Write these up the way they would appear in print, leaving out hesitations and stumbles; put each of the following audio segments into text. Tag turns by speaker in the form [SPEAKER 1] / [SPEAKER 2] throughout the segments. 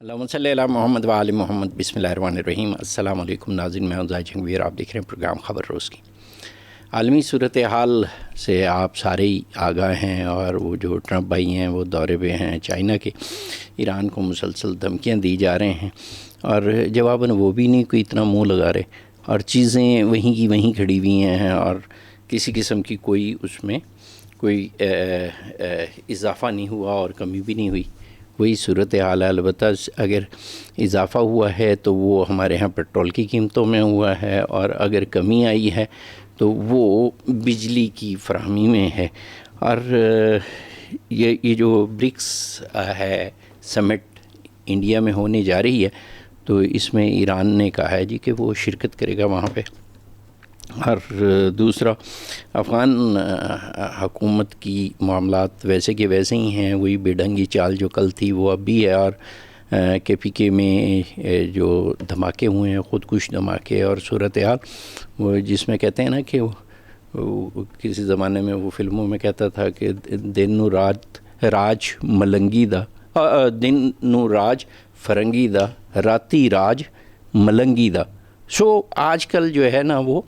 [SPEAKER 1] اللہم صلی علی محمد و آل محمد بسم اللہ الرحمن الرحیم۔ السلام علیکم ناظرین، میں زاہد جنگویر، آپ دیکھ رہے ہیں پروگرام خبر روز کی۔ عالمی صورتحال سے آپ سارے ہی آگاہ ہیں، اور وہ جو ٹرمپ بھائی ہیں وہ دورے پہ ہیں چائنا کے، ایران کو مسلسل دھمکیاں دی جا رہے ہیں، اور جواباً وہ بھی نہیں کوئی اتنا منہ لگا رہے، اور چیزیں وہیں کی وہیں کھڑی ہوئی ہیں، اور کسی قسم کی کوئی اس میں کوئی اضافہ نہیں ہوا اور کمی بھی نہیں ہوئی، وہی صورتحال ہے۔ البتہ اگر اضافہ ہوا ہے تو وہ ہمارے ہاں پیٹرول کی قیمتوں میں ہوا ہے، اور اگر کمی آئی ہے تو وہ بجلی کی فراہمی میں ہے۔ اور یہ جو برکس ہے سمٹ انڈیا میں ہونے جا رہی ہے، تو اس میں ایران نے کہا ہے جی کہ وہ شرکت کرے گا وہاں پہ۔ اور دوسرا، افغان حکومت کی معاملات ویسے کہ ویسے ہی ہیں، وہی بے ڈھنگی چال جو کل تھی وہ اب بھی ہے، اور کے پی کے میں جو دھماکے ہوئے ہیں، خود کش دھماکے اور صورتحال، وہ جس میں کہتے ہیں نا کہ وہ کسی زمانے میں وہ فلموں میں کہتا تھا کہ دن نو راج ملنگی دا، دن نو راج فرنگی دا، راتی راج ملنگی دا۔ آج کل جو ہے نا وہ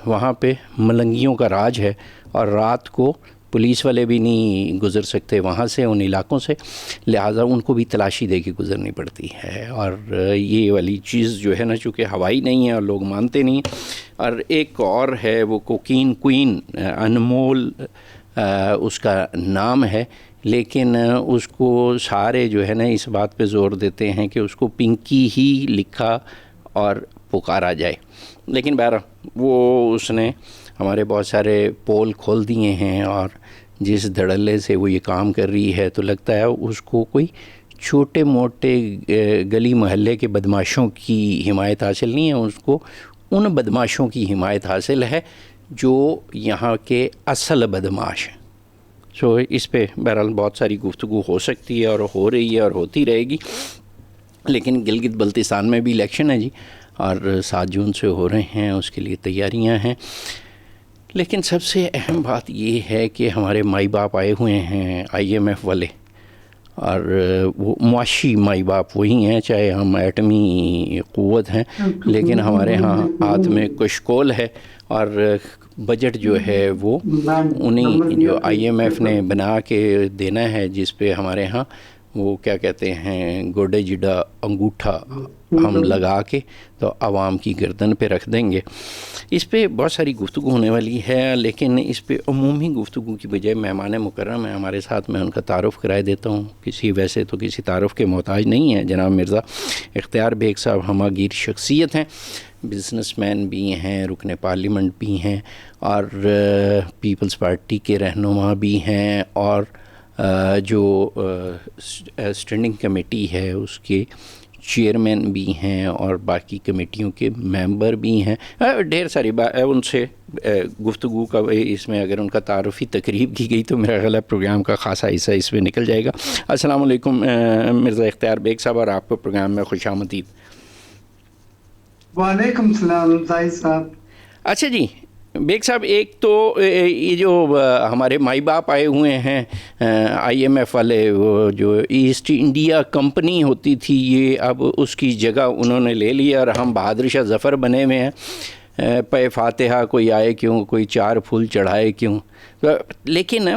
[SPEAKER 1] وہاں پہ ملنگیوں کا راج ہے، اور رات کو پولیس والے بھی نہیں گزر سکتے وہاں سے، ان علاقوں سے، لہٰذا ان کو بھی تلاشی دے کے گزرنی پڑتی ہے۔ اور یہ والی چیز جو ہے نا چونکہ ہوائی نہیں ہے اور لوگ مانتے نہیں، اور ایک اور ہے وہ کوکین کوئین، انمول اس کا نام ہے، لیکن اس کو سارے جو ہے نا اس بات پہ زور دیتے ہیں کہ اس کو پنکی ہی لکھا اور پکارا جائے، لیکن بہرحال وہ اس نے ہمارے بہت سارے پول کھول دیے ہیں، اور جس دھڑلے سے وہ یہ کام کر رہی ہے تو لگتا ہے اس کو کوئی چھوٹے موٹے گلی محلے کے بدماشوں کی حمایت حاصل نہیں ہے، اس کو ان بدماشوں کی حمایت حاصل ہے جو یہاں کے اصل بدماش ہیں۔ اس پہ بہرحال بہت ساری گفتگو ہو سکتی ہے، اور ہو رہی ہے اور ہوتی رہے گی، لیکن گلگت بلتستان میں بھی الیکشن ہے جی، اور 7 جون سے ہو رہے ہیں، اس کے لیے تیاریاں ہیں۔ لیکن سب سے اہم بات یہ ہے کہ ہمارے مائی باپ آئے ہوئے ہیں IMF والے، اور وہ معاشی مائی باپ وہی ہیں، چاہے ہم ایٹمی قوت ہیں لیکن ہمارے ہاں ہاتھ میں کشکول ہے، اور بجٹ جو ہے وہ انہیں جو IMF نے بنا کے دینا ہے، جس پہ ہمارے ہاں وہ کیا کہتے ہیں گوڈے جڈا انگوٹھا ہم لگا کے تو عوام کی گردن پہ رکھ دیں گے۔ اس پہ بہت ساری گفتگو ہونے والی ہے، لیکن اس پہ عمومی گفتگو کی بجائے مہمان مکرم ہیں ہمارے ساتھ، میں ان کا تعارف کرائے دیتا ہوں۔ ویسے تو کسی تعارف کے محتاج نہیں ہیں، جناب مرزا اختیار بیگ صاحب ہمہ گیر شخصیت ہیں، بزنس مین بھی ہیں، رکن پارلیمنٹ بھی ہیں، اور پیپلز پارٹی کے رہنما بھی ہیں، اور جو اسٹینڈنگ کمیٹی ہے اس کے چیئرمین بھی ہیں، اور باقی کمیٹیوں کے ممبر بھی ہیں، ڈھیر ساری ان سے گفتگو کا اس میں اگر ان کا تعارفی تقریب کی گئی تو میرا خیال ہے پروگرام کا خاصا حصہ اس میں نکل جائے گا۔ السلام علیکم مرزا اختیار بیگ صاحب، اور آپ کو پروگرام میں خوش آمدید۔
[SPEAKER 2] وعلیکم السلام زاہد صاحب۔
[SPEAKER 1] اچھا جی بیگ صاحب، ایک تو یہ جو ہمارے مائی باپ آئے ہوئے ہیں IMF والے، وہ جو ایسٹ انڈیا کمپنی ہوتی تھی، یہ اب اس کی جگہ انہوں نے لے لیا، اور ہم بہادر شاہ ظفر بنے ہوئے ہیں، پے فاتحہ کوئی آئے کیوں، کوئی 4 پھول چڑھائے کیوں۔ لیکن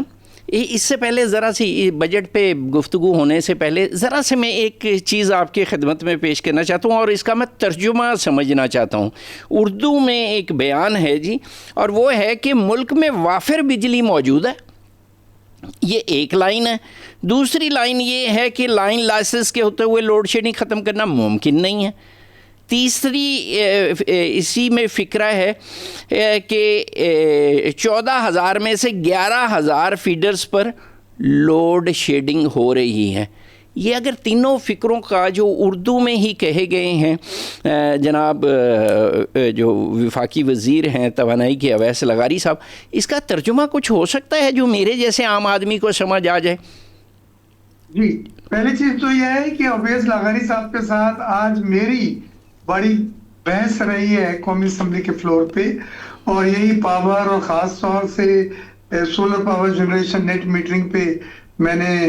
[SPEAKER 1] اس سے پہلے ذرا سی بجٹ پہ گفتگو ہونے سے پہلے ذرا سے میں ایک چیز آپ کی خدمت میں پیش کرنا چاہتا ہوں، اور اس کا میں ترجمہ سمجھنا چاہتا ہوں۔ اردو میں ایک بیان ہے جی، اور وہ ہے کہ ملک میں وافر بجلی موجود ہے، یہ ایک لائن ہے۔ دوسری لائن یہ ہے کہ لائن لاسز کے ہوتے ہوئے لوڈ شیڈنگ ختم کرنا ممکن نہیں ہے۔ تیسری اسی میں فکرہ ہے کہ 14,000 میں سے 11,000 فیڈرز پر لوڈ شیڈنگ ہو رہی ہے۔ یہ اگر تینوں فکروں کا جو اردو میں ہی کہے گئے ہیں، جناب جو وفاقی وزیر ہیں توانائی کے اویس لغاری صاحب، اس کا ترجمہ کچھ ہو سکتا ہے جو میرے جیسے عام آدمی کو سمجھ آ جائے؟
[SPEAKER 2] جی، پہلی چیز تو یہ ہے کہ اویس لغاری صاحب کے ساتھ آج میری بڑی بحث رہی ہے قومی اسمبلی کے فلور پہ، اور یہی پاور اور خاص طور سے solar power generation net metering پہ میں نے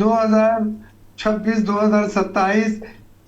[SPEAKER 2] 2026-2027,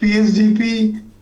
[SPEAKER 2] PSDP,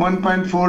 [SPEAKER 2] 1.4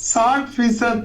[SPEAKER 2] 60%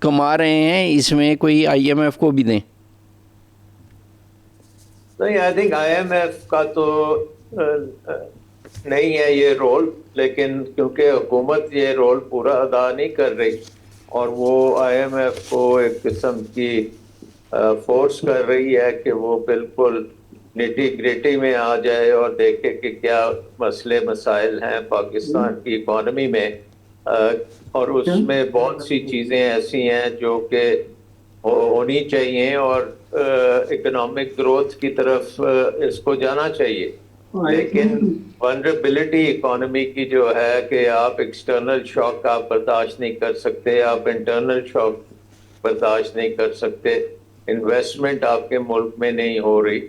[SPEAKER 1] کما رہے ہیں اس میں کوئی IMF کو بھی دیں؟
[SPEAKER 3] نہیں، آئی تھنک IMF کا تو نہیں ہے یہ رول، لیکن کیونکہ حکومت یہ رول پورا ادا نہیں کر رہی اور وہ IMF کو ایک قسم کی فورس کر رہی ہے کہ وہ بالکل نٹی گریٹی میں آ جائے اور دیکھے کہ کیا مسئلے مسائل ہیں پاکستان کی اکانومی میں، اور اس میں بہت سی چیزیں ایسی ہیں جو کہ ہونی چاہیے اور اکنامک گروتھ کی طرف اس کو جانا چاہیے. لیکن ونربلٹی اکانومی کی جو ہے کہ آپ ایکسٹرنل شاک آپ برداشت نہیں کر سکتے، آپ انٹرنل شاک برداشت نہیں کر سکتے، انویسٹمنٹ آپ کے ملک میں نہیں ہو رہی،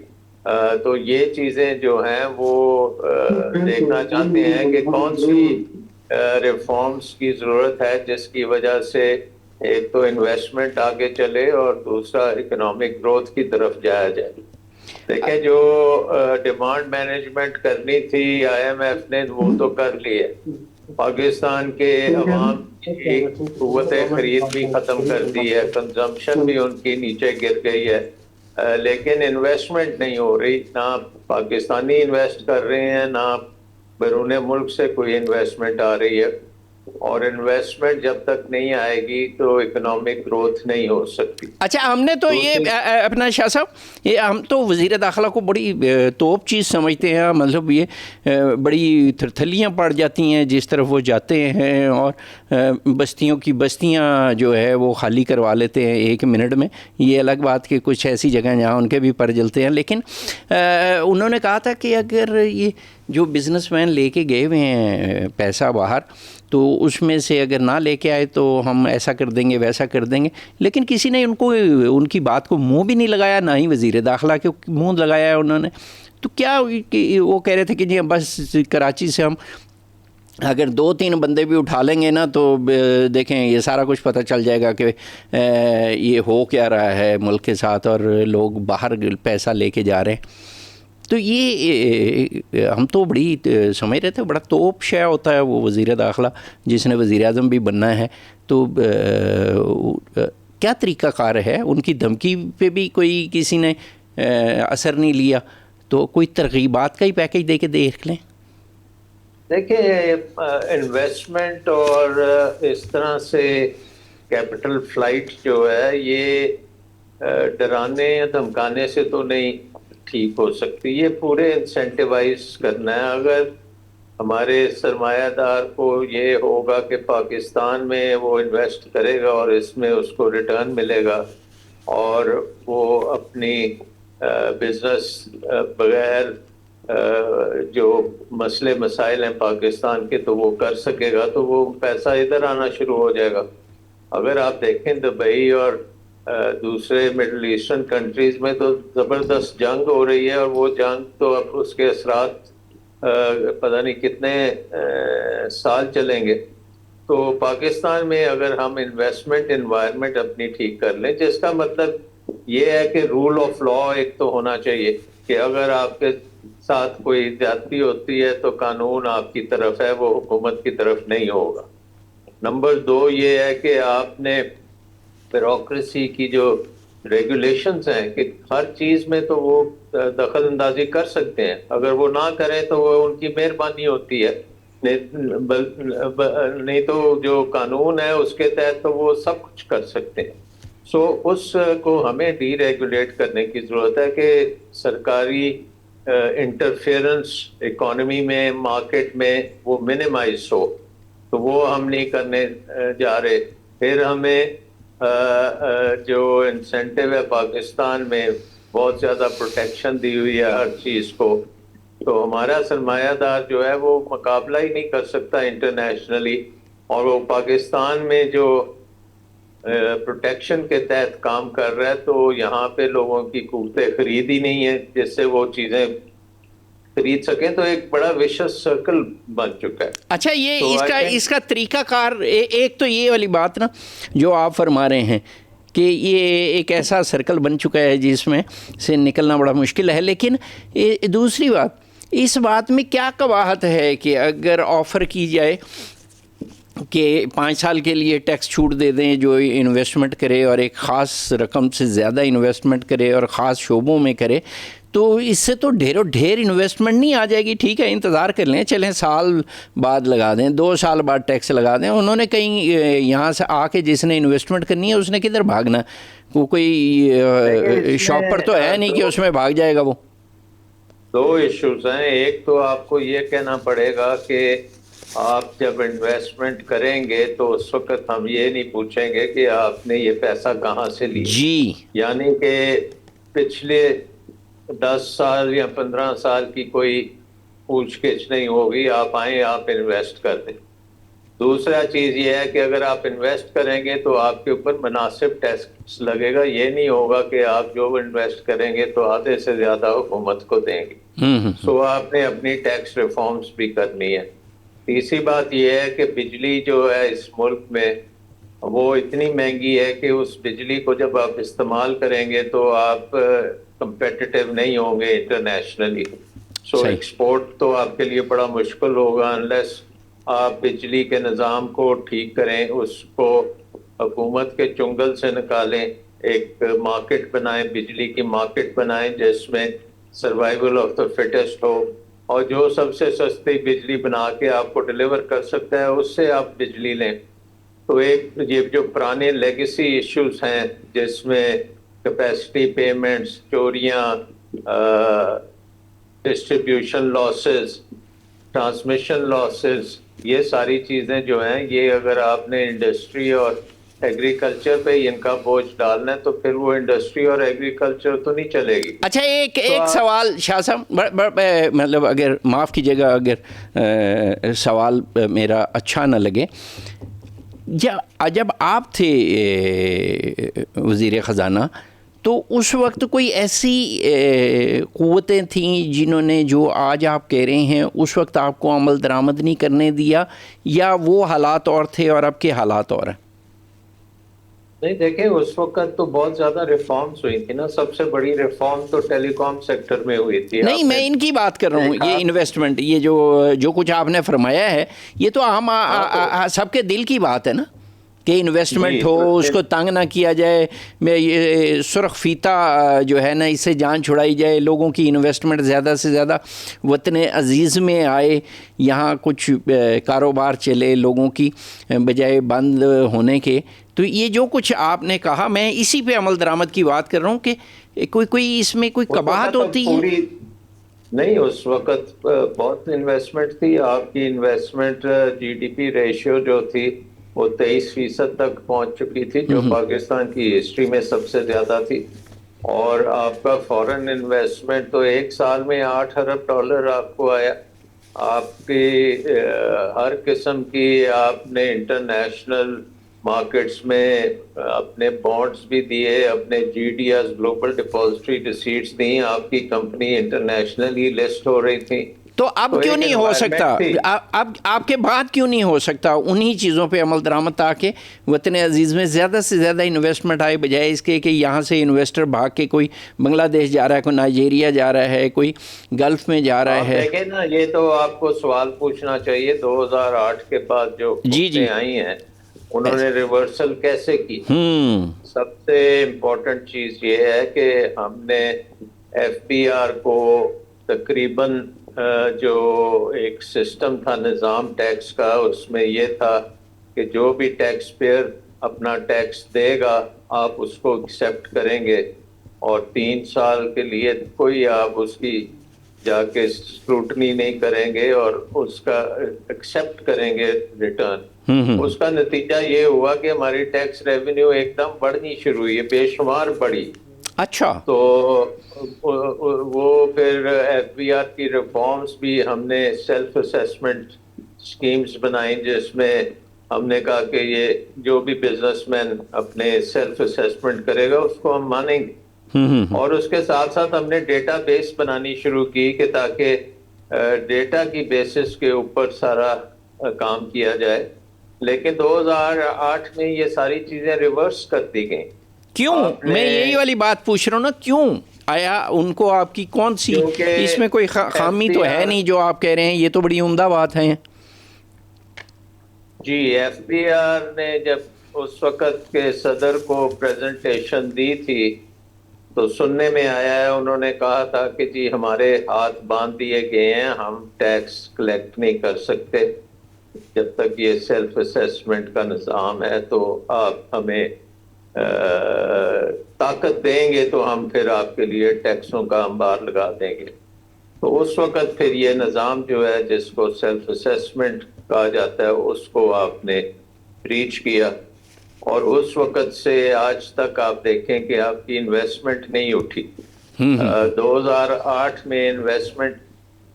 [SPEAKER 3] تو یہ چیزیں جو ہیں وہ دیکھنا چاہتے ہیں کہ کون سی ریفارمز کی ضرورت ہے جس کی وجہ سے ایک تو انویسٹمنٹ آگے چلے اور دوسرا اکنامک گروتھ کی طرف جایا جائے. دیکھیں جو ڈیمانڈ مینجمنٹ کرنی تھی IMF نے وہ تو کر لی ہے، پاکستان کے عوام کی قوت خرید بھی ختم کر دی ہے، کنزمپشن بھی ان کی نیچے گر گئی ہے، لیکن انویسٹمنٹ نہیں ہو رہی، نہ پاکستانی انویسٹ کر رہے ہیں نہ بیرون ملک سے کوئی انویسٹمنٹ آ رہی ہے، اور انویسٹمنٹ جب تک نہیں آئے گی تو اکنامک گروتھ نہیں ہو سکتی.
[SPEAKER 1] اچھا، ہم نے تو یہ اپنا شاہ صاحب یہ ہم تو وزیر داخلہ کو بڑی توپ چیز سمجھتے ہیں، مطلب یہ بڑی تھرتھلیاں پڑ جاتی ہیں جس طرف وہ جاتے ہیں اور بستیوں کی بستیاں جو ہے وہ خالی کروا لیتے ہیں 1 منٹ میں. یہ الگ بات کہ کچھ ایسی جگہ جہاں ان کے بھی پر جلتے ہیں، لیکن انہوں نے کہا تھا کہ اگر یہ جو بزنس مین لے کے گئے ہوئے ہیں پیسہ باہر تو اس میں سے اگر نہ لے کے آئے تو ہم ایسا کر دیں گے ویسا کر دیں گے، لیکن کسی نے ان کی بات کو منہ بھی نہیں لگایا، نہ ہی وزیر داخلہ کے منہ لگایا ہے انہوں نے. تو کیا وہ کہہ رہے تھے کہ جی بس کراچی سے ہم اگر 2-3 بندے بھی اٹھا لیں گے نا تو دیکھیں یہ سارا کچھ پتہ چل جائے گا کہ یہ ہو کیا رہا ہے ملک کے ساتھ اور لوگ باہر پیسہ لے کے جا رہے ہیں. تو یہ ہم تو بڑی سمجھ رہے تھے بڑا توپ شے ہوتا ہے وہ وزیر داخلہ جس نے وزیر اعظم بھی بننا ہے. تو کیا طریقہ کار ہے؟ ان کی دھمکی پہ بھی کوئی کسی نے اثر نہیں لیا تو کوئی ترغیبات کا ہی پیکیج دے کے دیکھ لیں.
[SPEAKER 3] دیکھیں انویسٹمنٹ اور اس طرح سے کیپٹل فلائٹ جو ہے یہ ڈرانے یا دھمکانے سے تو نہیں ٹھیک ہو سکتی، یہ پورے انسینٹیوائز کرنا ہے. اگر ہمارے سرمایہ دار کو یہ ہوگا کہ پاکستان میں وہ انویسٹ کرے گا اور اس میں اس کو ریٹرن ملے گا اور وہ اپنی بزنس بغیر جو مسئلے مسائل ہیں پاکستان کے تو وہ کر سکے گا تو وہ پیسہ ادھر آنا شروع ہو جائے گا. اگر آپ دیکھیں دبئی اور دوسرے مڈل ایسٹرن کنٹریز میں تو زبردست جنگ ہو رہی ہے اور وہ جنگ تو اب اس کے اثرات پتہ نہیں کتنے سال چلیں گے. تو پاکستان میں اگر ہم انویسٹمنٹ انوائرمنٹ اپنی ٹھیک کر لیں جس کا مطلب یہ ہے کہ رول آف لا ایک تو ہونا چاہیے کہ اگر آپ کے ساتھ کوئی زیادتی ہوتی ہے تو قانون آپ کی طرف ہے، وہ حکومت کی طرف نہیں ہوگا. نمبر 2 یہ ہے کہ آپ نے بیوروکریسی کی جو ریگولیشنز ہیں کہ ہر چیز میں تو وہ دخل اندازی کر سکتے ہیں، اگر وہ نہ کریں تو وہ ان کی مہربانی ہوتی ہے، نہیں تو جو قانون ہے اس کے تحت تو وہ سب کچھ کر سکتے ہیں. سو اس کو ہمیں ڈی ریگولیٹ کرنے کی ضرورت ہے کہ سرکاری انٹرفیئرنس اکانومی میں مارکیٹ میں وہ منیمائز ہو، تو وہ ہم نہیں کرنے جا رہے. پھر ہمیں جو انسینٹیو ہے پاکستان میں بہت زیادہ پروٹیکشن دی ہوئی ہے ہر چیز کو، تو ہمارا سرمایہ دار جو ہے وہ مقابلہ ہی نہیں کر سکتا انٹرنیشنلی، اور وہ پاکستان میں جو پروٹیکشن کے تحت کام کر رہا ہے تو یہاں پہ لوگوں کی قوت خرید ہی نہیں ہے جس سے وہ چیزیں خرید سکیں، تو ایک بڑا ویشس سرکل بن چکا ہے.
[SPEAKER 1] اچھا، یہ اس کا طریقہ کار ایک تو یہ والی بات نا جو آپ فرما رہے ہیں کہ یہ ایک ایسا سرکل بن چکا ہے جس میں سے نکلنا بڑا مشکل ہے، لیکن دوسری بات اس بات میں کیا قباحت ہے کہ اگر آفر کی جائے کہ 5 سال کے لیے ٹیکس چھوٹ دے دیں جو انویسٹمنٹ کرے اور ایک خاص رقم سے زیادہ انویسٹمنٹ کرے اور خاص شعبوں میں کرے، تو اس سے تو ڈھیر انویسٹمنٹ نہیں آ جائے گی. ٹھیک ہے انتظار کر لیں، چلیں سال بعد لگا دیں، 2 سال بعد ٹیکس لگا دیں. انہوں نے کہیں یہاں سے آ کے جس نے انویسٹمنٹ کرنی ہے اس نے کدھر بھاگنا؟ کوئی شاپ پر تو ہے نہیں کہ اس میں بھاگ جائے گا وہ.
[SPEAKER 3] 2 ایشوز ہیں. ایک تو آپ کو یہ کہنا پڑے گا کہ آپ جب انویسٹمنٹ کریں گے تو اس وقت ہم یہ نہیں پوچھیں گے کہ آپ نے یہ پیسہ کہاں سے لیا.
[SPEAKER 1] جی،
[SPEAKER 3] یعنی کہ پچھلے 10 سال یا 15 سال کی کوئی پوچھ گچھ نہیں ہوگی. آپ آئیں، آپ انویسٹ کر دیں. دوسرا چیز یہ ہے کہ اگر آپ انویسٹ کریں گے تو آپ کے اوپر مناسب ٹیکس لگے گا. یہ نہیں ہوگا کہ آپ جو انویسٹ کریں گے تو آدھے سے زیادہ حکومت کو دیں گے. سو آپ نے اپنی ٹیکس ریفارمز بھی کرنی ہے. تیسری بات یہ ہے کہ بجلی جو ہے اس ملک میں وہ اتنی مہنگی ہے کہ اس بجلی کو جب آپ استعمال کریں گے تو آپ کمپیٹیٹیو نہیں ہوں گے انٹرنیشنلی. سو ایکسپورٹ تو آپ کے لیے بڑا مشکل ہوگا انلیس آپ بجلی کے نظام کو ٹھیک کریں، اس کو حکومت کے چنگل سے نکالیں، ایک مارکیٹ بنائیں، بجلی کی مارکیٹ بنائیں جس میں سروائیول آف دا فٹسٹ ہو، اور جو سب سے سستی بجلی بنا کے آپ کو ڈیلیور کر سکتا ہے اس سے آپ بجلی لیں. تو ایک یہ جو پرانے لیگیسی ایشوز ہیں جس میں کیپیسٹی پیمنٹس، چوریاں، ڈسٹریبیوشن لاسز، ٹرانسمیشن لاسز، یہ ساری چیزیں جو ہیں یہ اگر آپ نے انڈسٹری اور ایگریکلچر پہ ان کا بوجھ ڈالنا ہے تو پھر وہ انڈسٹری اور ایگریکلچر تو نہیں چلے گی.
[SPEAKER 1] اچھا ایک سوال شاہ صاحب، مطلب اگر معاف کیجیے گا اگر سوال میرا اچھا نہ لگے، جب آپ تھے وزیر خزانہ تو اس وقت کوئی ایسی قوتیں تھیں جنہوں نے جو آج آپ کہہ رہے ہیں اس وقت آپ کو عمل درآمد نہیں کرنے دیا، یا وہ حالات اور تھے اور اب کے حالات اور ہیں؟
[SPEAKER 3] نہیں دیکھیں، اس وقت تو بہت زیادہ ریفارمز ہوئی تھی نا. سب سے بڑی ریفارم تو ٹیلی کام سیکٹر میں ہوئی تھی.
[SPEAKER 1] نہیں میں ان کی بات کر رہا ہوں، یہ انویسٹمنٹ، یہ جو کچھ آپ نے فرمایا ہے یہ تو ہم سب کے دل کی بات ہے نا کہ انویسٹمنٹ ہو، اس کو تنگ نہ کیا جائے. میں یہ سرخ فیتہ جو ہے نا اس سے جان چھڑائی جائے، لوگوں کی انویسٹمنٹ زیادہ سے زیادہ وطن عزیز میں آئے، یہاں کچھ کاروبار چلے لوگوں کی بجائے بند ہونے کے. تو یہ جو کچھ آپ نے کہا میں اسی پہ عمل درآمد کی بات کر رہا ہوں کہ کوئی اس میں کوئی قباحت ہوتی ہے؟
[SPEAKER 3] نہیں، اس وقت بہت انویسٹمنٹ تھی. آپ کی investment G D P ratio جو تھی وہ 23% تک پہنچ چکی تھی، جو پاکستان کی ہسٹری میں سب سے زیادہ تھی. اور آپ کا فورن انویسٹمنٹ تو ایک سال میں $8 ارب آپ کو آیا. آپ کی ہر قسم کی آپ نے انٹرنیشنل مارکیٹس میں اپنے بانڈز بھی دیے، اپنے G D S global depository receipts دیں، آپ کی کمپنی انٹرنیشنلی لسٹ ہو رہی تھی.
[SPEAKER 1] تو اب کیوں نہیں ہو سکتا؟ اب آپ کے بعد کیوں نہیں ہو سکتا انہی چیزوں پہ عمل درآمد تاکہ وطن عزیز میں زیادہ سے زیادہ انویسٹمنٹ آئے، بجائے اس کے کہ یہاں سے انویسٹر بھاگ کے کوئی بنگلہ دیش جا رہا ہے، کوئی نائجیریا جا رہا ہے، کوئی گلف میں جا رہا ہے.
[SPEAKER 3] دیکھیں نا، یہ تو آپ کو سوال پوچھنا چاہیے 2008 کے بعد جو حکومتیں آئی ہیں انہوں نے ریورسل کیسے کی. سب سے امپورٹنٹ چیز یہ ہے کہ ہم نے ایف بی آر کو تقریباً جو ایک سسٹم تھا نظام ٹیکس کا، اس میں یہ تھا کہ جو بھی ٹیکس پیئر اپنا ٹیکس دے گا آپ اس کو ایکسیپٹ کریں گے، اور 3 سال کے لیے کوئی آپ اس کی جا کے اسکروٹنی نہیں کریں گے اور اس کا ایکسیپٹ کریں گے ریٹرن. اس کا نتیجہ یہ ہوا کہ ہماری ٹیکس ریونیو ایک دم بڑھنی شروع ہوئی ہے، بے شمار بڑھی.
[SPEAKER 1] اچھا،
[SPEAKER 3] تو وہ پھر ایف بی آر کی ریفارمز بھی ہم نے سیلف اسیسمنٹ اسکیمز بنائیں جس میں ہم نے کہا کہ یہ جو بھی بزنس مین اپنے سیلف اسیسمنٹ کرے گا اس کو ہم مانیں گے. اور اس کے ساتھ ساتھ ہم نے ڈیٹا بیس بنانی شروع کی کہ تاکہ ڈیٹا کی بیسس کے اوپر سارا کام کیا جائے. لیکن 2008 میں یہ ساری چیزیں ریورس کر دی گئیں.
[SPEAKER 1] کیوں؟ میں یہی والی بات پوچھ رہا ہوں نا، کیوں آیا ان کو؟ آپ کی کون سی اس میں کوئی خامی تو ہے نہیں جو آپ کہہ رہے ہیں، یہ تو بڑی عمدہ بات ہے.
[SPEAKER 3] جی ایف بی آر نے جب اس وقت کے صدر کو پریزنٹیشن دی تھی تو سننے میں آیا ہے انہوں نے کہا تھا کہ جی ہمارے ہاتھ باندھ دیے گئے ہیں, ہم ٹیکس کلیکٹ نہیں کر سکتے جب تک یہ سیلف اسیسمنٹ کا نظام ہے, تو آپ ہمیں طاقت دیں گے تو ہم پھر آپ کے لیے ٹیکسوں کا انبار لگا دیں گے. تو اس وقت پھر یہ نظام جو ہے جس کو سیلف اسیسمنٹ کہا جاتا ہے اس کو آپ نے ریچ کیا, اور اس وقت سے آج تک آپ دیکھیں کہ آپ کی انویسٹمنٹ نہیں اٹھی. 2008 میں انویسٹمنٹ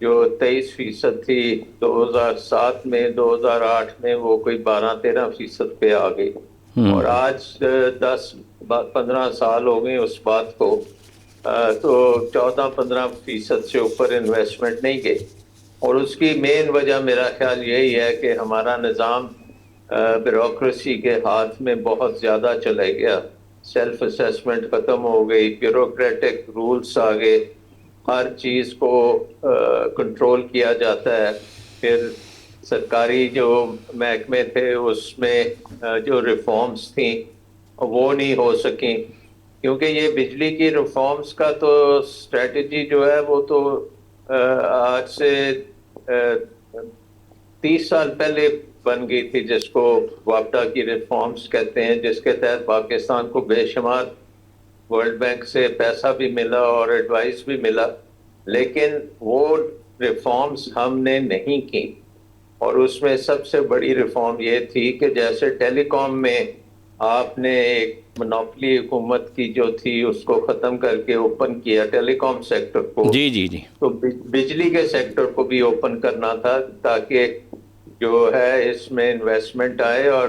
[SPEAKER 3] جو 23% تھی, 2007 میں 2008 میں وہ کوئی 12-13% پہ آ گئی, اور آج 10-15 سال ہو گئے اس بات کو, تو 14-15% سے اوپر انویسٹمنٹ نہیں گئی. اور اس کی مین وجہ میرا خیال یہی ہے کہ ہمارا نظام بیوروکریسی کے ہاتھ میں بہت زیادہ چلا گیا, سیلف اسیسمنٹ ختم ہو گئی, بیوروکریٹک رولز آ گئے, ہر چیز کو کنٹرول کیا جاتا ہے. پھر سرکاری جو محکمے تھے اس میں جو ریفارمز تھیں وہ نہیں ہو سکیں, کیونکہ یہ بجلی کی ریفارمز کا تو اسٹریٹجی جو ہے وہ تو آج سے 30 سال پہلے بن گئی تھی, جس کو واپڈا کی ریفارمز کہتے ہیں, جس کے تحت پاکستان کو بے شمار ورلڈ بینک سے پیسہ بھی ملا اور ایڈوائس بھی ملا, لیکن وہ ریفارمز ہم نے نہیں کی. اور اس میں سب سے بڑی ریفارم یہ تھی کہ جیسے ٹیلی کام میں آپ نے ایک منوپلی حکومت کی جو تھی اس کو ختم کر کے اوپن کیا ٹیلی کام سیکٹر کو,
[SPEAKER 1] جی جی جی,
[SPEAKER 3] تو بجلی کے سیکٹر کو بھی اوپن کرنا تھا تاکہ جو ہے اس میں انویسٹمنٹ آئے اور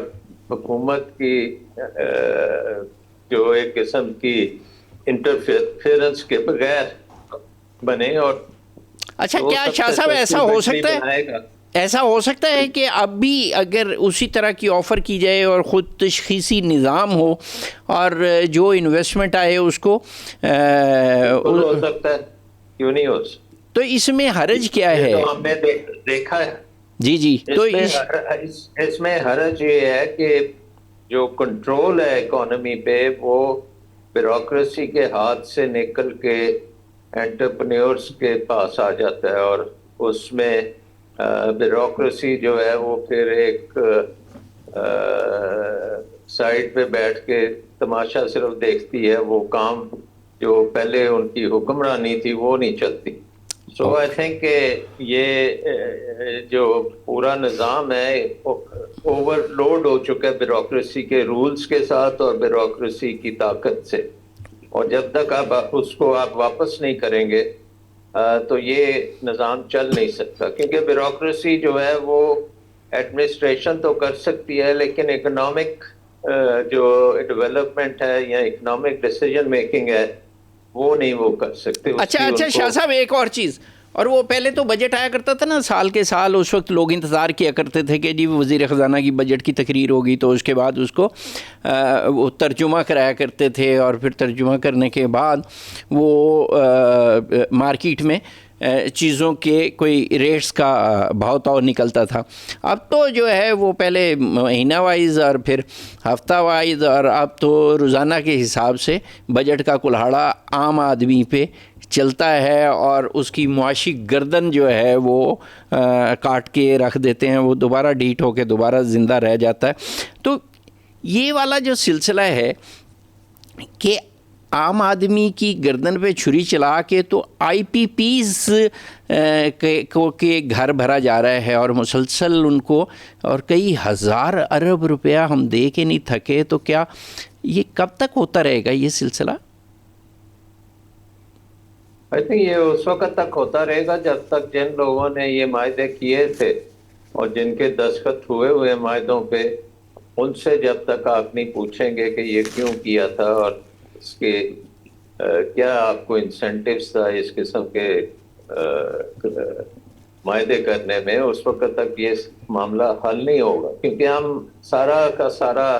[SPEAKER 3] حکومت کی جو ایک قسم کی انٹرفیئرنس کے بغیر بنے. اور
[SPEAKER 1] اچھا کیا شاہ صاحب ایسا ہو سکتا ہے, ایسا ہو سکتا ہے کہ اب بھی اگر اسی طرح کی آفر کی جائے اور خود تشخیصی نظام ہو اور جو انویسٹمنٹ آئے اس کو
[SPEAKER 3] ہو سکتا ہے, کیوں نہیں ہو سکتا؟
[SPEAKER 1] تو اس میں حرج کیا ہے؟
[SPEAKER 3] تو ہم نے دیکھا ہے.
[SPEAKER 1] جی جی, تو
[SPEAKER 3] اس میں حرج یہ ہے کہ جو کنٹرول ہے اکانومی پہ وہ بیوروکریسی کے ہاتھ سے نکل کے انٹرپرینیورز کے پاس آ جاتا ہے, اور اس میں بیوروکریسی جو ہے وہ پھر ایک سائڈ پہ بیٹھ کے تماشا صرف دیکھتی ہے, وہ کام جو پہلے ان کی حکمرانی تھی وہ نہیں چلتی. سو آئی تھنک کہ یہ جو پورا نظام ہے اوور لوڈ ہو چکا ہے بیوروکریسی کے رولز کے ساتھ اور بیوروکریسی کی طاقت سے, اور جب تک آپ اس کو آپ واپس نہیں کریں گے تو یہ نظام چل نہیں سکتا. کیونکہ بیوروکریسی جو ہے وہ ایڈمنسٹریشن تو کر سکتی ہے لیکن اکنامک جو ڈیولپمنٹ ہے یا اکنامک ڈیسیجن میکنگ ہے وہ نہیں وہ کر سکتے.
[SPEAKER 1] اچھا شاہ صاحب ایک اور چیز, اور وہ پہلے تو بجٹ آیا کرتا تھا نا سال کے سال, اس وقت لوگ انتظار کیا کرتے تھے کہ جی وزیر خزانہ کی بجٹ کی تقریر ہوگی تو اس کے بعد اس کو وہ ترجمہ کرایا کرتے تھے, اور پھر ترجمہ کرنے کے بعد وہ مارکیٹ میں چیزوں کے کوئی ریٹس کا بھاؤ تاؤ نکلتا تھا. اب تو جو ہے وہ پہلے مہینہ وائز اور پھر ہفتہ وائز, اور اب تو روزانہ کے حساب سے بجٹ کا کلہاڑا عام آدمی پہ چلتا ہے, اور اس کی معاشی گردن جو ہے وہ کاٹ کے رکھ دیتے ہیں, وہ دوبارہ ڈیٹ ہو کے دوبارہ زندہ رہ جاتا ہے. تو یہ والا جو سلسلہ ہے کہ عام آدمی کی گردن پہ چھری چلا کے تو آئی پی پیز کے گھر بھرا جا رہا ہے, اور مسلسل ان کو, اور کئی ہزار ارب روپیہ ہم دے کے نہیں تھکے. تو کیا یہ کب تک ہوتا رہے گا یہ سلسلہ؟
[SPEAKER 3] آئی تھنک یہ اس وقت تک ہوتا رہے گا جب تک جن لوگوں نے یہ معاہدے کیے تھے اور جن کے دستخط ہوئے معاہدوں پہ, ان سے جب تک آپ نہیں پوچھیں گے کہ یہ کیوں کیا تھا اور اس کے کیا آپ کو انسینٹیوز تھا اس قسم کے معاہدے کرنے میں, اس وقت تک یہ معاملہ حل نہیں ہوگا. کیونکہ ہم سارا کا سارا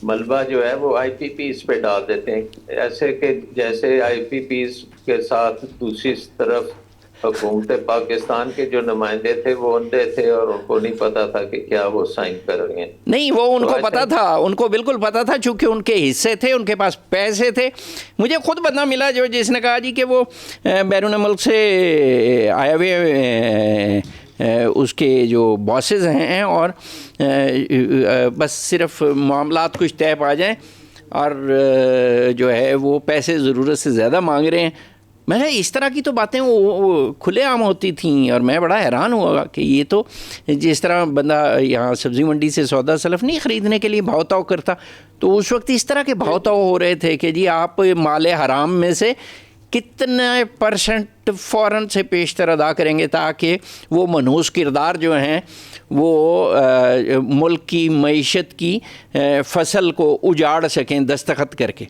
[SPEAKER 3] ملبہ جو ہے وہ آئی پی پیز پہ ڈال دیتے ہیں, ایسے کہ جیسے آئی پی پیز کے ساتھ دوسری طرف حکومت پاکستان کے جو نمائندے تھے وہ اندھے تھے اور ان کو نہیں پتا تھا کہ کیا وہ سائن کر رہے ہیں.
[SPEAKER 1] نہیں وہ ان کو پتا تھا, ان کو بالکل پتا تھا, چونکہ ان کے حصے تھے, ان کے پاس پیسے تھے. مجھے خود بندہ ملا جو جس نے کہا جی کہ وہ بیرون ملک سے آئے ہوئے اس کے جو باسز ہیں اور بس صرف معاملات کچھ طے پا جائیں اور جو ہے وہ پیسے ضرورت سے زیادہ مانگ رہے ہیں. میں نے اس طرح کی تو باتیں وہ کھلے عام ہوتی تھیں اور میں بڑا حیران ہوا کہ یہ تو جس طرح بندہ یہاں سبزی منڈی سے سودا سلف نہیں خریدنے کے لیے بھاؤ تاؤ کرتا, تو اس وقت اس طرح کے بھاؤ تاؤ ہو رہے تھے کہ جی آپ مال حرام میں سے کتنے % فوراً سے پیشتر ادا کریں گے تاکہ وہ منحوس کردار جو ہیں وہ ملک کی معیشت کی فصل کو اجاڑ سکیں دستخط کر کے.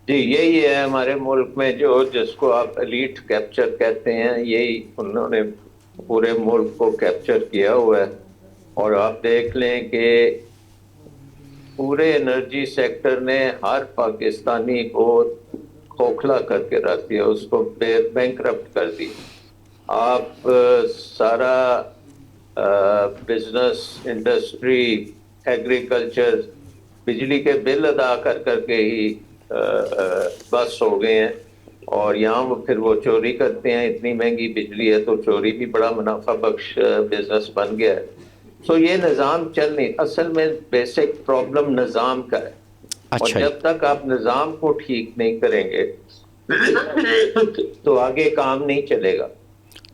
[SPEAKER 3] جی یہی ہے ہمارے ملک میں جو جس کو آپ ایلیٹ کیپچر کہتے ہیں, یہی انہوں نے پورے ملک کو کیپچر کیا ہوا ہے. اور آپ دیکھ لیں کہ پورے انرجی سیکٹر نے ہر پاکستانی کو کھوکھلا کر کے رکھ دیا, اس کو بینکرپٹ کر دی. آپ سارا بزنس, انڈسٹری, ایگریکلچر, بجلی کے بل ادا کر کر کے ہی بس ہو گئے ہیں. اور یہاں وہ پھر وہ چوری کرتے ہیں, اتنی مہنگی بجلی ہے تو چوری بھی بڑا منافع بخش بزنس بن گیا ہے. سو یہ نظام چل نہیں, اصل میں بیسک پرابلم نظام کا ہے. اور جب تک آپ نظام کو ٹھیک نہیں کریں گے تو آگے کام نہیں چلے گا.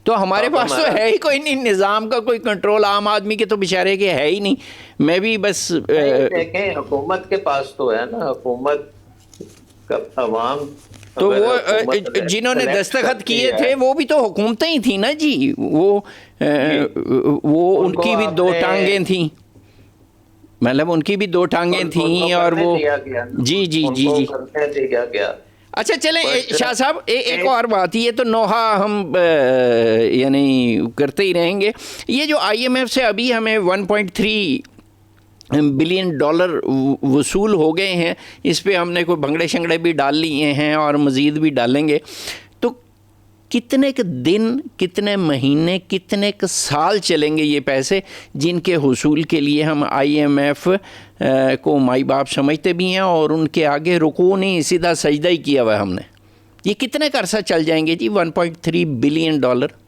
[SPEAKER 1] تو ہمارے پاس تو ہے ہی کوئی نہیں, نظام کا کوئی کنٹرول عام آدمی کے تو بیچارے کے ہے ہی نہیں. میں بھی بس
[SPEAKER 3] دیکھیں حکومت کے پاس تو ہے نا, حکومت کا عوام
[SPEAKER 1] تو وہ جنہوں نے دستخط کیے تھے وہ بھی تو حکومتیں ہی تھیں نا جی, وہ ان کی بھی دو ٹانگیں تھیں, مطلب ان کی بھی دو ٹانگیں تھیں اور وہ جی جی جی جی. اچھا چلیں شاہ صاحب ایک اور بات, یہ تو نوحہ ہم یعنی کرتے ہی رہیں گے. یہ جو IMF سے ابھی ہمیں 1.3 بلین ڈالر وصول ہو گئے ہیں, اس پہ ہم نے کوئی بھنگڑے شنگڑے بھی ڈال لیے ہیں اور مزید بھی ڈالیں گے, تو کتنے کے دن, کتنے مہینے, کتنے کے سال چلیں گے یہ پیسے جن کے حصول کے لیے ہم IMF کو مائی باپ سمجھتے بھی ہیں اور ان کے آگے رکوع نہیں سیدھا سجدہ ہی کیا ہوا ہے ہم نے؟ یہ کتنے کا عرصہ چل جائیں گے جی 1.3 بلین ڈالر؟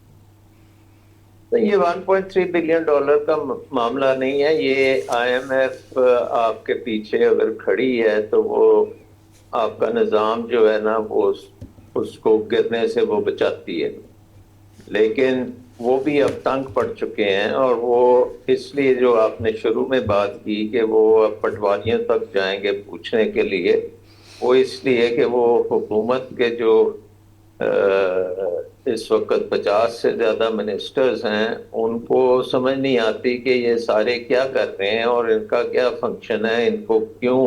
[SPEAKER 3] یہ 1.3 بلین ڈالر کا معاملہ نہیں ہے. یہ IMF آپ کے پیچھے اگر کھڑی ہے تو وہ آپ کا نظام جو ہے نا وہ اس کو گرنے سے وہ بچاتی ہے. لیکن وہ بھی اب تنگ پڑ چکے ہیں, اور وہ اس لیے جو آپ نے شروع میں بات کی کہ وہ اب پٹواریوں تک جائیں گے پوچھنے کے لیے, وہ اس لیے کہ وہ حکومت کے جو اس وقت 50 سے زیادہ منسٹرز ہیں ان کو سمجھ نہیں آتی کہ یہ سارے کیا کر رہے ہیں اور ان کا کیا فنکشن ہے, ان کو کیوں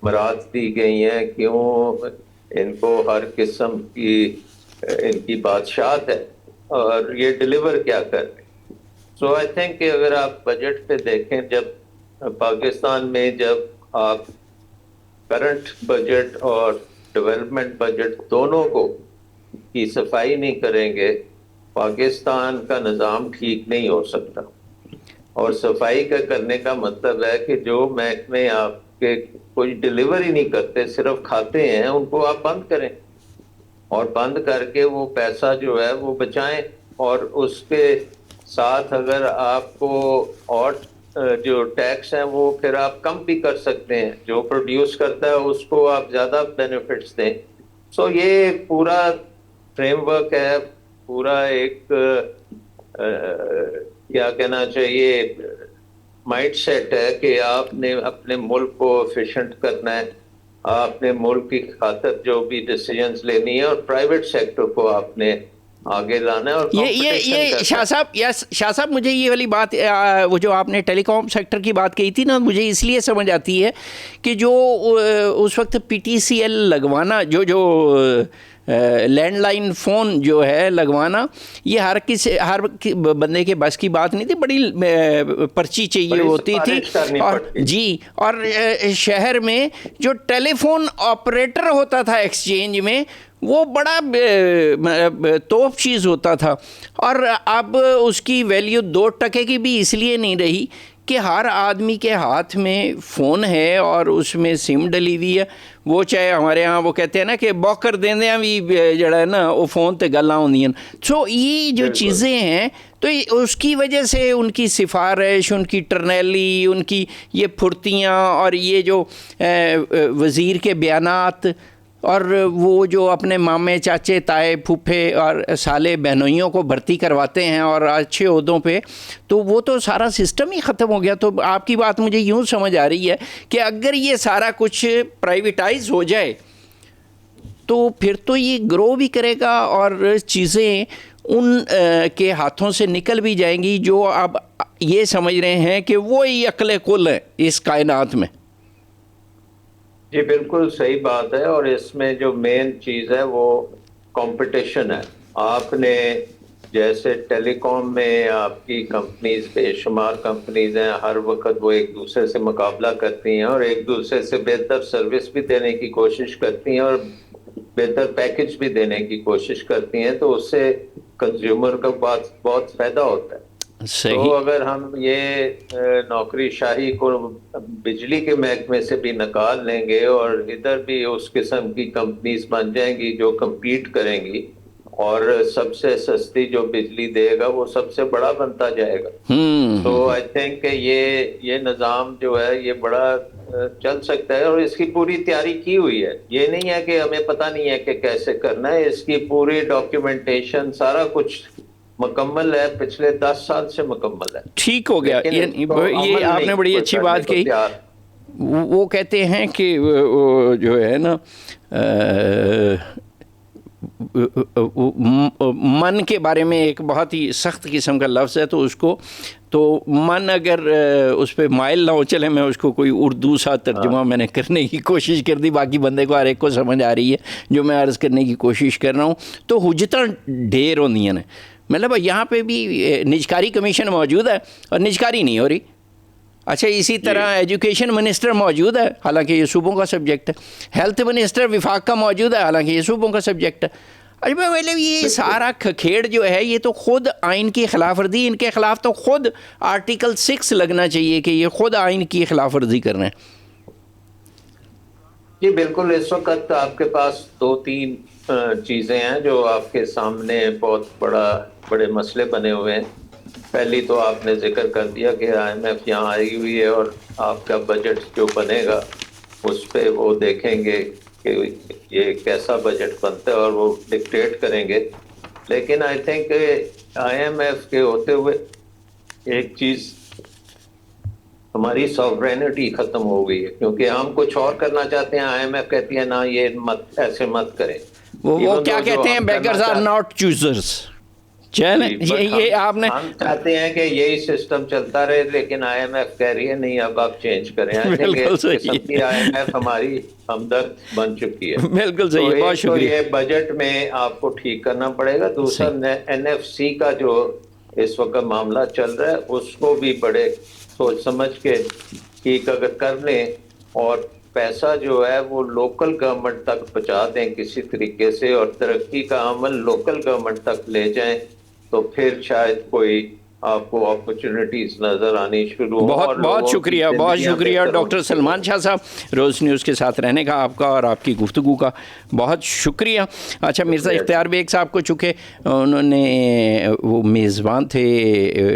[SPEAKER 3] مراد دی گئی ہیں, کیوں ان کو ہر قسم کی ان کی بادشاہت ہے اور یہ ڈیلیور کیا کر رہے ہیں. سو آئی تھنک کہ اگر آپ بجٹ پہ دیکھیں, جب پاکستان میں جب آپ کرنٹ بجٹ اور ڈیولپمنٹ بجٹ دونوں کو کی صفائی نہیں کریں گے, پاکستان کا نظام ٹھیک نہیں ہو سکتا. اور صفائی کا کرنے کا مطلب ہے کہ جو محکمے آپ کے کوئی ڈیلیور ہی نہیں کرتے, صرف کھاتے ہیں, ان کو آپ بند کریں اور بند کر کے وہ پیسہ جو ہے وہ بچائیں. اور اس کے ساتھ اگر آپ کو اور جو ٹیکس ہیں وہ پھر آپ کم بھی کر سکتے ہیں, جو پروڈیوس کرتا ہے اس کو آپ زیادہ بینیفٹس دیں. سو یہ پورا فریم ورک ہے, پورا ایک کیا کہنا چاہیے مائنڈ سیٹ ہے کہ آپ نے اپنے ملک کو ایفیشینٹ کرنا ہے, آپ نے ملک کی خاطر جو بھی ڈیسیجنز لینی ہے اور پرائیویٹ سیکٹر کو آپ نے آگے لانا ہے. اور
[SPEAKER 1] یہ شاہ صاحب مجھے یہ والی بات, وہ جو آپ نے ٹیلی کام سیکٹر کی بات کہی تھی نا, مجھے اس لیے سمجھ آتی ہے کہ جو اس وقت PTCL لگوانا, جو لینڈ لائن فون جو ہے لگوانا, یہ ہر بندے کے بس کی بات نہیں تھی, بڑی پرچی چاہیے ہوتی تھی. اور جی, اور شہر میں جو ٹیلی فون آپریٹر ہوتا تھا ایکسچینج میں, وہ بڑا توپ چیز ہوتا تھا، اور اب اس کی ویلیو 2% کی بھی اس لیے نہیں رہی کہ ہر آدمی کے ہاتھ میں فون ہے اور اس میں سم ڈلی ہوئی ہے. وہ چاہے ہمارے ہاں وہ کہتے ہیں نا کہ بوکر دیندے بھی جڑا ہے نا وہ فون تے گلاں ہوندیاں. سو یہ جو چیزیں ہیں تو اس کی وجہ سے ان کی سفارش، ان کی ٹرنیلی، ان کی یہ پھرتیاں، اور یہ جو وزیر کے بیانات، اور وہ جو اپنے مامے، چاچے، تائے، پھوپھے اور سالے بہنوئیوں کو بھرتی کرواتے ہیں اور اچھے عہدوں پہ، تو وہ تو سارا سسٹم ہی ختم ہو گیا. تو آپ کی بات مجھے یوں سمجھ آ رہی ہے کہ اگر یہ سارا کچھ پرائیویٹائز ہو جائے تو پھر تو یہ گرو بھی کرے گا اور چیزیں ان کے ہاتھوں سے نکل بھی جائیں گی جو اب یہ سمجھ رہے ہیں کہ وہی عقل کل ہے اس کائنات میں.
[SPEAKER 3] جی بالکل صحیح بات ہے. اور اس میں جو مین چیز ہے وہ کمپٹیشن ہے. آپ نے جیسے ٹیلی کام میں آپ کی کمپنیز، بے شمار کمپنیز ہیں، ہر وقت وہ ایک دوسرے سے مقابلہ کرتی ہیں اور ایک دوسرے سے بہتر سروس بھی دینے کی کوشش کرتی ہیں اور بہتر پیکج بھی دینے کی کوشش کرتی ہیں. تو اس سے کنزیومر کا بہت فائدہ ہوتا ہے. تو اگر ہم یہ نوکری شاہی کو بجلی کے محکمے سے بھی نکال لیں گے اور ادھر بھی اس قسم کی کمپنیز بن جائیں گی جو کمپیٹ کریں گی، اور سب سے سستی جو بجلی دے گا وہ سب سے بڑا بنتا جائے گا. تو آئی تھنک کہ یہ نظام جو ہے یہ بڑا چل سکتا ہے اور اس کی پوری تیاری کی ہوئی ہے. یہ نہیں ہے کہ ہمیں پتہ نہیں ہے کہ کیسے کرنا ہے. اس کی پوری ڈاکیومنٹیشن سارا کچھ مکمل ہے، پچھلے 10 سال سے مکمل ہے.
[SPEAKER 1] ٹھیک ہو گیا. یہ آپ نے بڑی اچھی بات کہی. وہ کہتے ہیں کہ جو ہے نا من کے بارے میں ایک بہت ہی سخت قسم کا لفظ ہے، تو اس کو تو من اگر اس پہ مائل نہ ہو، چلے میں اس کو کوئی اردو سا ترجمہ میں نے کرنے کی کوشش کر دی، باقی بندے کو ہر ایک کو سمجھ آ رہی ہے جو میں عرض کرنے کی کوشش کر رہا ہوں. تو حجتاں ڈھیر ہوندیاں نے. مطلب یہاں پہ بھی نجکاری کمیشن موجود ہے اور نجکاری نہیں ہو رہی. اچھا اسی طرح ایجوکیشن منسٹر موجود ہے، حالانکہ یہ صوبوں کا سبجیکٹ ہے. ہیلتھ منسٹر وفاق کا موجود ہے، حالانکہ یہ صوبوں کا سبجیکٹ ہے. مطلب یہ سارا کھکھیڑ جو ہے یہ تو خود آئین کی خلاف ورزی، ان کے خلاف تو خود آرٹیکل 6 لگنا چاہیے کہ یہ خود آئین کی خلاف ورزی کر رہے ہیں.
[SPEAKER 3] جی بالکل. اس وقت آپ کے پاس 2-3 چیزیں ہیں جو آپ کے سامنے بہت بڑے مسئلے بنے ہوئے ہیں. پہلی تو آپ نے ذکر کر دیا کہ IMF یہاں آئی ہوئی ہے اور آپ کا بجٹ جو بنے گا اس پہ وہ دیکھیں گے کہ یہ کیسا بجٹ بنتا ہے اور وہ ڈکٹیٹ کریں گے. لیکن آئی تھنک IMF کے ہوتے ہوئے ایک چیز ہماری سوورینٹی ختم ہو گئی ہے، کیونکہ ہم کچھ اور کرنا چاہتے ہیں، IMF کہتی ہے نا یہ ایسے مت کریں.
[SPEAKER 1] وہ کیا کہتے ہیں، بیگرز آر ناٹ چوزرز. یہ آپ نے
[SPEAKER 3] ہم چاہتے ہیں کہ یہی سسٹم چلتا رہے، لیکن IMF کہہ رہی ہے نہیں اب آپ چینج کریں. IMF ہماری ہمدرد بن چکی ہے.
[SPEAKER 1] بالکل صحیح، بہت شکریہ.
[SPEAKER 3] یہ بجٹ میں آپ کو ٹھیک کرنا پڑے گا. دوسرا NFC کا جو اس وقت معاملہ چل رہا ہے اس کو بھی بڑے سوچ سمجھ کے ٹھیک اگر کر لیں اور پیسہ جو ہے وہ لوکل گورنمنٹ تک پہنچا دیں کسی طریقے سے اور ترقی کا عمل لوکل گورنمنٹ تک لے جائیں تو پھر شاید کوئی آپ کو اپرچونٹیز نظر آنی شروع.
[SPEAKER 1] بہت شکریہ ڈاکٹر سلمان شاہ صاحب، روز نیوز کے ساتھ رہنے کا آپ کا اور آپ کی گفتگو کا بہت شکریہ. اچھا مرزا اختیار بیگ صاحب کو چونکہ انہوں نے وہ میزبان تھے،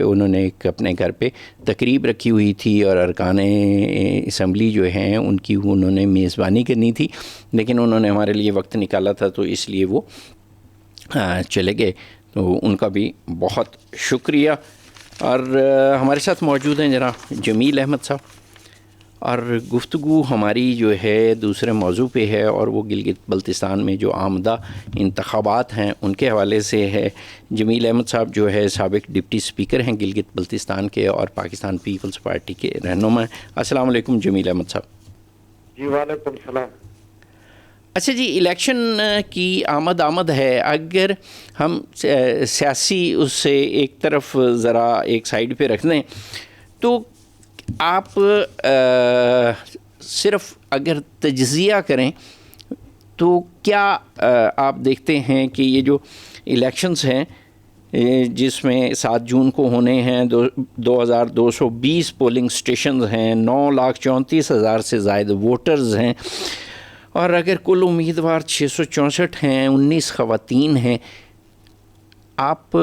[SPEAKER 1] انہوں نے اپنے گھر پہ تقریب رکھی ہوئی تھی اور ارکان اسمبلی جو ہیں ان کی انہوں نے میزبانی کرنی تھی، لیکن انہوں نے ہمارے لیے وقت نکالا تھا تو اس لیے وہ چلے گئے. تو ان کا بھی بہت شکریہ. اور ہمارے ساتھ موجود ہیں جناب جمیل احمد صاحب، اور گفتگو ہماری جو ہے دوسرے موضوع پہ ہے اور وہ گلگت بلتستان میں جو آمدہ انتخابات ہیں ان کے حوالے سے ہے. جمیل احمد صاحب جو ہے سابق ڈپٹی اسپیکر ہیں گلگت بلتستان کے اور پاکستان پیپلز پارٹی کے رہنما ہیں. السلام علیکم جمیل احمد صاحب.
[SPEAKER 4] جی وعلیکم السلام.
[SPEAKER 1] اچھا جی، الیکشن کی آمد ہے، اگر ہم سیاسی اس سے ایک طرف ذرا ایک سائڈ پہ رکھ دیں تو آپ صرف اگر تجزیہ کریں تو کیا آپ دیکھتے ہیں کہ یہ جو الیکشنز ہیں جس میں 7 جون کو ہونے ہیں، 2220 پولنگ سٹیشنز ہیں، 9,34,000 سے زائد ووٹرز ہیں، اور اگر کل امیدوار 664 ہیں، 19 خواتین ہیں، آپ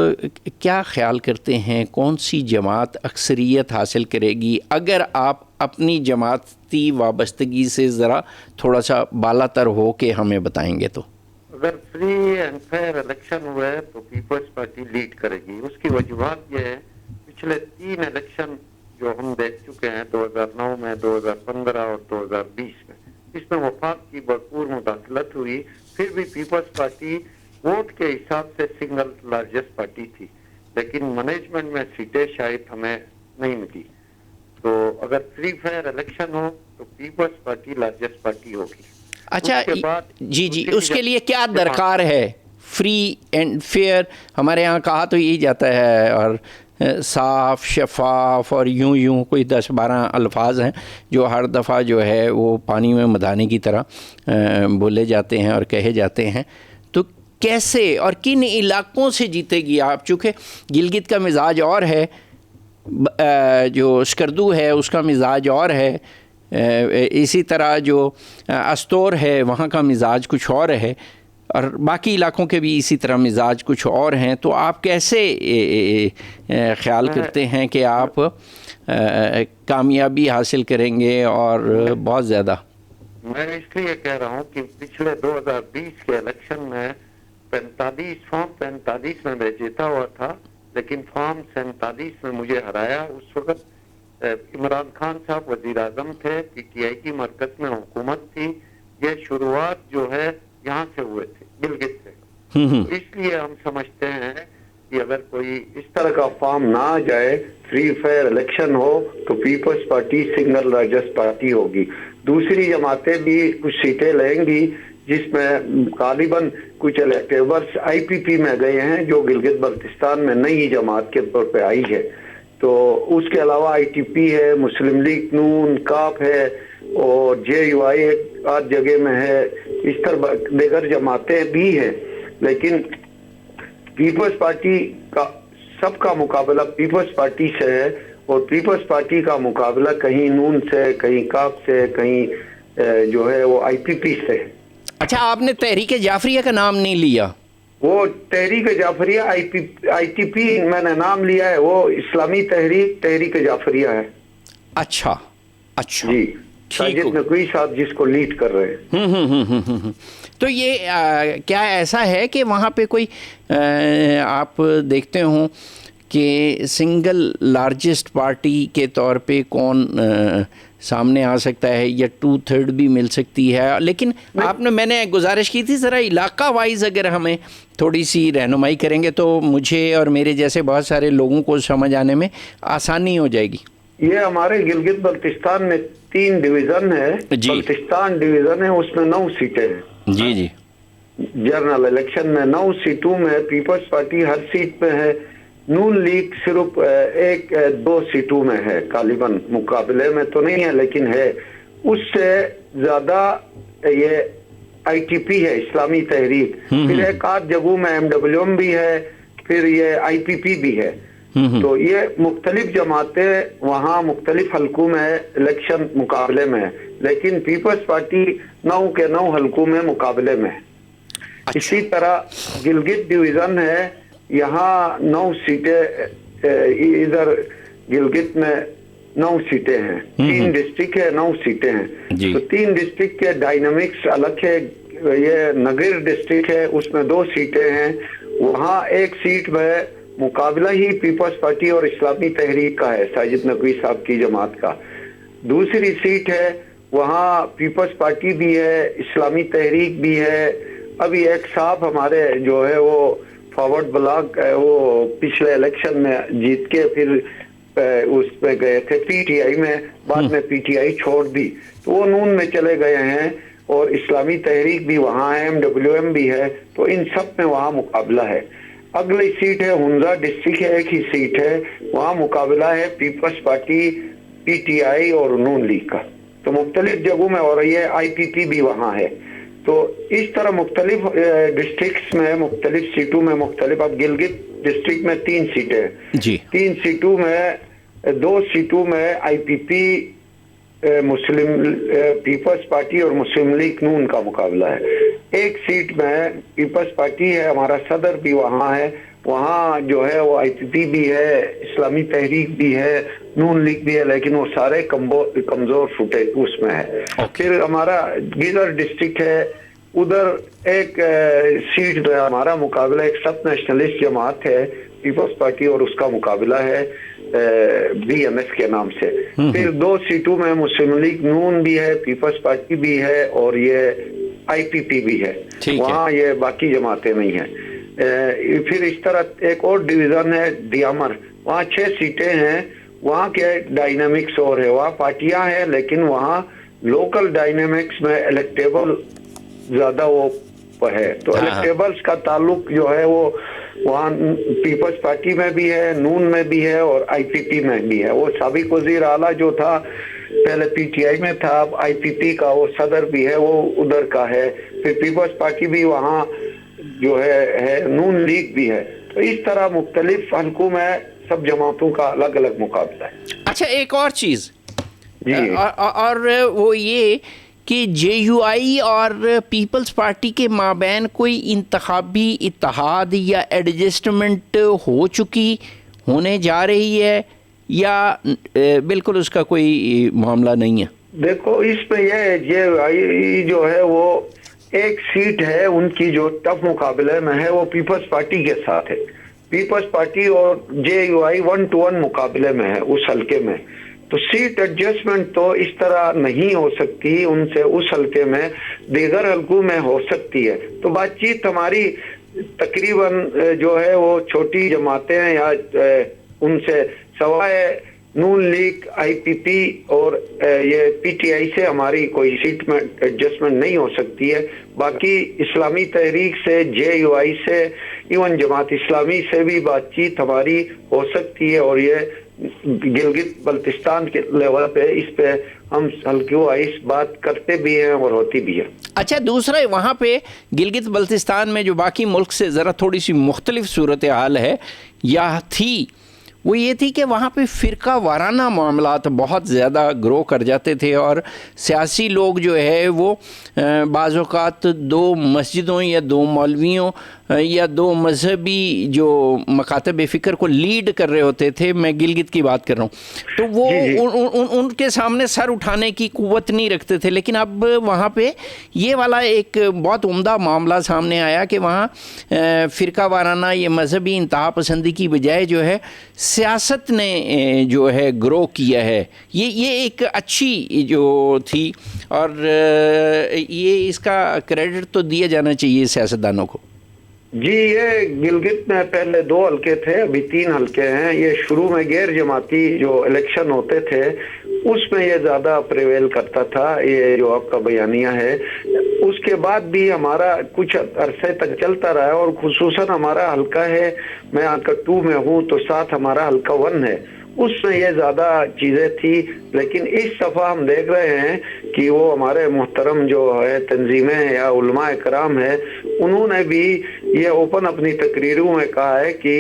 [SPEAKER 1] کیا خیال کرتے ہیں کون سی جماعت اکثریت حاصل کرے گی؟ اگر آپ اپنی جماعتی وابستگی سے ذرا تھوڑا سا بالا تر ہو کے ہمیں بتائیں گے تو۔
[SPEAKER 4] اگر فری اینڈ فیئر الیکشن ہوئے تو پیپلز پارٹی لیڈ کرے گی۔ اس کی وجوہات یہ ہے، پچھلے 3 الیکشن جو ہم دیکھ چکے ہیں 2009 میں، 2015 اور 2020 میں، اس میں وفاق کی بھرپور مداخلت ہوئی، پھر بھی پیپلز پارٹی ووٹ کے حساب سے سنگل لارجسٹ پارٹی تھی، لیکن مینجمنٹ میں سیٹیں شاید ہمیں نہیں ملی۔ تو اگر فری فیئر الیکشن ہو تو پیپلز پارٹی لارجسٹ پارٹی ہوگی۔
[SPEAKER 1] اچھا جی اس کے لیے کیا درکار ہے؟ فری اینڈ فیئر ہمارے ہاں کہا تو یہی جاتا ہے، اور صاف شفاف اور یوں کوئی 10-12 الفاظ ہیں جو ہر دفعہ جو ہے وہ پانی میں مدانے کی طرح بولے جاتے ہیں اور کہے جاتے ہیں۔ تو کیسے اور کن علاقوں سے جیتے گی آپ؟ چونکہ گلگت کا مزاج اور ہے، جو اسکردو ہے اس کا مزاج اور ہے، اسی طرح جو استور ہے وہاں کا مزاج کچھ اور ہے، اور باقی علاقوں کے بھی اسی طرح مزاج کچھ اور ہیں۔ تو آپ کیسے خیال کرتے ہیں کہ آپ کامیابی حاصل کریں گے اور بہت زیادہ؟
[SPEAKER 4] میں اس لیے کہہ رہا ہوں کہ پچھلے 2020 کے الیکشن میں 45 میں میں جیتا ہوا تھا، لیکن فارم 47 میں مجھے ہرایا۔ اس وقت عمران خان صاحب وزیر اعظم تھے، پی ٹی آئی کی مرکز میں حکومت تھی۔ یہ شروعات جو ہے یہاں سے ہوئے تھے، گلگت سے۔ اس لیے ہم سمجھتے ہیں کہ اگر کوئی اس طرح کا فارم نہ آ جائے، فری فیئر الیکشن ہو، تو Peoples Party single largest party ہوگی۔ دوسری جماعتیں بھی کچھ سیٹیں لیں گی، جس میں غالباً کچھ الیکٹیورس آئی پی پی میں گئے ہیں جو گلگت بلتستان میں نئی جماعت کے طور پہ آئی ہے۔ تو اس کے علاوہ آئی ٹی پی ہے، مسلم لیگ نون، کاپ ہے، اور جے یو آئی ایک آدھ جگہ میں ہے، اس طرح دیگر جماعتیں بھی ہیں۔ لیکن پیپلز پارٹی کا سب کا مقابلہ پیپلز پارٹی سے ہے، اور پیپلز پارٹی کا مقابلہ کہیں نون سے، کہیں کاپ سے، کہیں جو ہے وہ آئی پی پی سے۔
[SPEAKER 1] اچھا، آپ نے تحریک جعفریہ کا نام نہیں لیا؟
[SPEAKER 2] وہ تحریک جعفریہ آئی ٹی پی میں نے نام لیا ہے، وہ اسلامی تحریک جعفریہ ہے۔
[SPEAKER 1] اچھا
[SPEAKER 2] جی، ساجد نقوی صاحب جس کو لیڈ کر رہے ہیں۔
[SPEAKER 1] تو یہ کیا ایسا ہے کہ وہاں پہ کوئی آپ دیکھتے ہوں کہ سنگل لارجسٹ پارٹی کے طور پہ کون سامنے آ سکتا ہے، یا 2/3 بھی مل سکتی ہے؟ لیکن میں نے گزارش کی تھی ذرا علاقہ وائز اگر ہمیں تھوڑی سی رہنمائی کریں گے تو مجھے اور میرے جیسے بہت سارے لوگوں کو سمجھ آنے میں آسانی ہو جائے گی۔
[SPEAKER 2] یہ ہمارے گلگت بلتستان میں 3 ڈویژن ہے۔ بلتستان ڈویژن ہے، اس میں 9 سیٹیں ہیں۔
[SPEAKER 1] جی
[SPEAKER 2] جنرل الیکشن میں 9 سیٹوں میں پیپلز پارٹی ہر سیٹ پہ ہے، نون لیگ صرف 1-2 سیٹوں میں ہے، غالباً مقابلے میں تو نہیں ہے لیکن ہے۔ اس سے زیادہ یہ آئی ٹی پی ہے، اسلامی تحریک، پھر ایک آدھ جگہوں میں ایم ڈبلیو ایم بھی ہے، پھر یہ آئی پی پی بھی ہے۔ تو یہ مختلف جماعتیں وہاں مختلف حلقوں میں الیکشن مقابلے میں ہے، لیکن پیپلز پارٹی 9 کے 9 حلقوں میں مقابلے میں ہے۔ اسی طرح گلگت ڈویژن ہے، یہاں 9 سیٹیں، ادھر گلگت میں 9 سیٹیں ہیں، 3 ڈسٹرکٹ ہے، 9 سیٹیں ہیں۔ تو 3 ڈسٹرکٹ کے ڈائنامکس الگ ہے۔ یہ نگر ڈسٹرکٹ ہے، اس میں 2 سیٹیں ہیں، وہاں ایک سیٹ میں مقابلہ ہی پیپلز پارٹی اور اسلامی تحریک کا ہے، ساجد نقوی صاحب کی جماعت کا۔ دوسری سیٹ ہے، وہاں پیپلز پارٹی بھی ہے، اسلامی تحریک بھی ہے۔ ابھی ایک صاحب ہمارے جو ہے وہ فارورڈ بلاک، وہ پچھلے الیکشن میں جیت کے پھر اس پہ گئے تھے پی ٹی آئی میں، بعد میں پی ٹی آئی چھوڑ دی، تو وہ نون میں چلے گئے ہیں، اور اسلامی تحریک بھی وہاں ہے، ایم ڈبلیو ایم بھی ہے۔ تو ان سب میں وہاں مقابلہ ہے۔ اگلی سیٹ ہے ہنزا ڈسٹرکٹ ہے، ایک ہی سیٹ ہے، وہاں مقابلہ ہے Peoples Party, P T I اور نون لیگ کا۔ تو مختلف جگہوں میں ہو رہی ہے، آئی پی پی بھی وہاں ہے۔ تو
[SPEAKER 4] تو اس طرح مختلف ڈسٹرکٹس میں مختلف سیٹوں میں مختلف، اب گلگت ڈسٹرکٹ میں 3 سیٹیں ہیں
[SPEAKER 1] جی
[SPEAKER 4] 3 سیٹوں میں 2 سیٹوں میں آئی پی پی مسلم پیپلز پارٹی اور مسلم لیگ نون کا مقابلہ ہے. 1 سیٹ میں پیپلز پارٹی ہے، ہمارا صدر بھی وہاں ہے، وہاں جو ہے وہ آئی پی پی بھی ہے، اسلامی تحریک بھی ہے، نون لیگ بھی ہے، لیکن وہ سارے کمزور فوٹے اس میں ہے. پھر ہمارا گیلر ڈسٹرکٹ ہے، ادھر ایک سیٹ میں ہمارا مقابلہ ایک سب نیشنلسٹ جماعت ہے پیپلز پارٹی اور اس کا مقابلہ ہے بی ایم ایف کے نام سے. پھر 2 سیٹوں میں مسلم لیگ نون بھی ہے، پیپلز پارٹی بھی ہے اور یہ آئی پی پی بھی ہے، وہاں یہ باقی جماعتیں نہیں ہیں. پھر اس طرح ایک اور ڈویژن ہے دیامر، وہاں 6 سیٹیں ہیں، وہاں کے ڈائنامکس اور ہے، وہاں پارٹیاں ہیں لیکن وہاں لوکل ڈائنامکس میں الیکٹیبل زیادہ وہ ہے. تو الیکٹیبلز کا تعلق جو ہے وہ وہاں پیپلز پارٹی میں بھی ہے، نون میں بھی ہے اور آئی پی پی میں بھی ہے. وہ سابق وزیر اعلیٰ جو تھا پہلے پی ٹی آئی میں تھا، اب آئی پی پی کا وہ صدر بھی ہے، وہ ادھر کا ہے. پھر پیپلز پارٹی بھی وہاں جو ہے، نون لیگ بھی ہے. تو اس طرح مختلف حلقوں میں سب جماعتوں کا الگ الگ مقابلہ ہے.
[SPEAKER 1] اچھا ایک اور چیز
[SPEAKER 4] جی
[SPEAKER 1] اور وہ یہ کہ جے یو آئی اور پیپلز پارٹی کے مابین کوئی انتخابی اتحاد یا ایڈجسٹمنٹ ہو چکی، ہونے جا رہی ہے، یا بالکل اس کا کوئی معاملہ نہیں ہے؟
[SPEAKER 4] دیکھو اس میں یہ جے یو آئی جو ہے وہ ایک سیٹ ہے ان کی جو ٹف مقابلے میں ہے وہ پیپلز پارٹی کے ساتھ ہے. پیپلز پارٹی اور جے یو آئی 1 to 1 مقابلے میں ہے اس حلقے میں. تو سیٹ ایڈجسٹمنٹ تو اس طرح نہیں ہو سکتی ان سے اس حلقے میں، دیگر حلقوں میں ہو سکتی ہے. تو بات چیت ہماری تقریباً جو ہے وہ چھوٹی جماعتیں یا ان سے سوائے نون لیگ، آئی پی پی اور یہ پی ٹی آئی سے ہماری کوئی سیٹ میں ایڈجسٹمنٹ نہیں ہو سکتی ہے. باقی اسلامی تحریک سے، جے یو آئی سے، ایون جماعت اسلامی سے بھی بات چیت ہماری ہو سکتی ہے. اور یہ گلگت بلتستان کے لیول پہ اس پہ ہم ہلکی وائس بات کرتے بھی ہیں اور ہوتی بھی ہے.
[SPEAKER 1] اچھا دوسرا وہاں پہ گلگت بلتستان میں جو باقی ملک سے ذرا تھوڑی سی مختلف صورتحال ہے یا تھی، وہ یہ تھی کہ وہاں پہ فرقہ وارانہ معاملات بہت زیادہ گرو کر جاتے تھے، اور سیاسی لوگ جو ہے وہ بعض اوقات 2 مسجدوں یا 2 مولویوں یا 2 مذہبی جو مکاتب فکر کو لیڈ کر رہے ہوتے تھے. میں گلگت کی بات کر رہا ہوں، تو وہ ان کے سامنے سر اٹھانے کی قوت نہیں رکھتے تھے. لیکن اب وہاں پہ یہ والا ایک بہت عمدہ معاملہ سامنے آیا کہ وہاں فرقہ وارانہ یہ مذہبی انتہا پسندی کی بجائے جو ہے سیاست نے جو ہے گرو کیا ہے. یہ ایک اچھی جو تھی، اور یہ اس کا کریڈٹ تو دیا جانا چاہیے سیاستدانوں کو.
[SPEAKER 4] جی یہ گلگت میں پہلے 2 حلقے تھے، ابھی 3 حلقے ہیں. یہ شروع میں غیر جماعتی جو الیکشن ہوتے تھے اس میں یہ زیادہ پریویل کرتا تھا، یہ جو آپ کا بیانیہ ہے. اس کے بعد بھی ہمارا کچھ عرصے تک چلتا رہا، اور خصوصاً ہمارا حلقہ ہے، میں حلقہ 2 میں ہوں تو ساتھ ہمارا حلقہ 1 ہے، اس میں یہ زیادہ چیزیں تھی. لیکن اس دفعہ ہم دیکھ رہے ہیں کہ وہ ہمارے محترم جو ہے تنظیمیں یا علماء کرام ہے، انہوں نے بھی یہ اوپن اپنی تقریروں میں کہا ہے کہ